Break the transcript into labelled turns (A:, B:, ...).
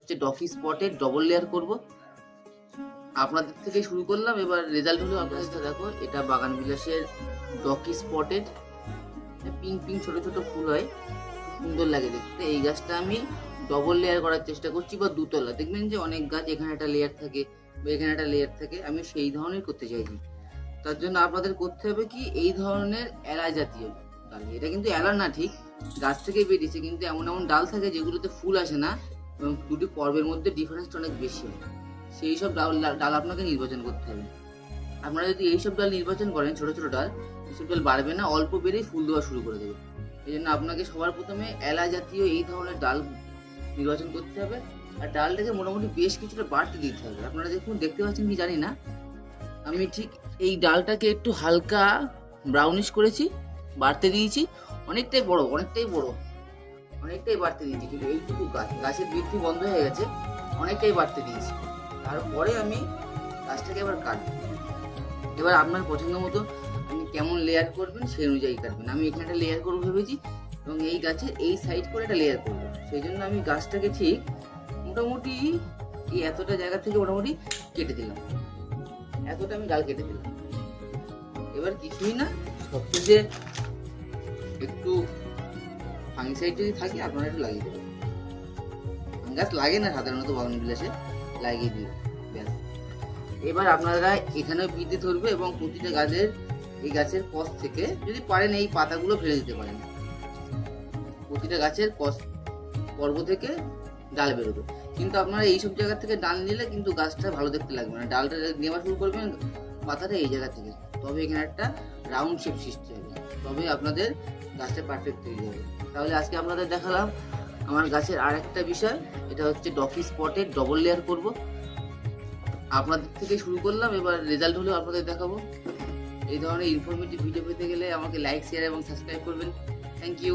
A: হচ্ছে ডকি স্পটের double layer করব। আপনাদের থেকে শুরু করলাম, এবার রেজাল্ট হলো আপনাদের সাথে দেখো। এটা বাগান বিলাসের ডকি স্পটেড, পিঙ্ক পিঙ্ক ছোট ছোট ফুল হয়, সুন্দর লাগে দেখতে। এই গাছটা আমি ডবল লেয়ার করার চেষ্টা করছি, বা দুতলা। দেখবেন যে অনেক গাছ এখানে একটা লেয়ার থাকে বা এখানে একটা লেয়ার থাকে, আমি সেই ধরনের করতে চাইছি। তার জন্য আপনাদের করতে হবে কি, এই ধরনের এলা জাতীয় ডাল। এটা কিন্তু এলা না, ঠিক গাছ থেকে বেরিয়েছে, কিন্তু এমন এমন ডাল থাকে যেগুলোতে ফুল আসে না এবং দুটি পর্বের মধ্যে ডিফারেন্সটা অনেক বেশি হয়। সেই সব ডাল আপনাকে নির্বাচন করতে হবে। আপনারা যদি এইসব ডাল নির্বাচন করেন, ছোট ছোট ডাল, এইসব ডাল বাড়বে না, অল্প বেড়েই ফুল দেওয়া শুরু করে দেবে। এই জন্য আপনাকে সবার প্রথমে এলা জাতীয় এই ধরনের ডাল নির্বাচন করতে হবে। আর ডালটাকে মোটামুটি বেশ কিছুটা বাড়তে দিতে হবে। আপনারা দেখতে পাচ্ছেন কি জানি না, আমি ঠিক এই ডালটাকে একটু হালকা ব্রাউনিশ করেছি, বাড়তে দিয়েছি। অনেকটাই বড় অনেকটাই বাড়তে দিয়েছি, কিন্তু এইটুকু গাছের বৃদ্ধি বন্ধ হয়ে গেছে, অনেকটাই বাড়তে দিয়েছি। তারপরে আমি গাছটাকে এবার কাটবো। এবার আপনার পছন্দ মতো আপনি কেমন লেয়ার করবেন সেই অনুযায়ী কাটবেন। আমি এখানে একটা লেয়ার করবো ভেবেছি, এবং এই গাছের এই সাইড করে একটা লেয়ার করবো। সেই জন্য আমি গাছটাকে ঠিক মোটামুটি এই এতটা জায়গা থেকে মোটামুটি কেটে দিলাম, এতটা আমি ডাল কেটে দিলাম। এবার কিছুই না, সবচেয়ে একটু ফাঙ্গিসাইড যদি থাকে আপনারা একটু লাগিয়ে দেবেন। ফাঙ্গাস লাগে না সাধারণত বাগান বিলাসে, লাগিয়ে দিন ব্যাস। এবার আপনারা এখানেও বৃদ্ধি ধরবে, এবং প্রতিটা এই গাছের কস থেকে যদি পারেন এই পাতাগুলো ফেলে দিতে পারেন। প্রতিটা গাছের কস পর্ব থেকে ডাল বেরোবে, কিন্তু আপনারা এইসব জায়গা থেকে ডাল নিলে কিন্তু গাছটা ভালো দেখতে লাগবে না। ডালটা নেওয়া শুরু করবেন পাতাটা এই জায়গা থেকে, তবে এখানে একটা রাউন্ড শেপ সৃষ্টি হবে, তবে আপনাদের গাছটা পারফেক্ট তৈরি হবে। তাহলে আজকে আপনাদের দেখালাম আমার গাছের আর একটা বিষয়, এটা হচ্ছে ডকি স্পটের ডবল লেয়ার করব। আপনাদের থেকে শুরু করলাম, এবার রেজাল্ট হলেও আপনাদের দেখাবো। এই ধরনের ইনফরমেটিভ ভিডিও পেতে গেলে আমাকে লাইক, শেয়ার এবং সাবস্ক্রাইব করবেন। Thank you.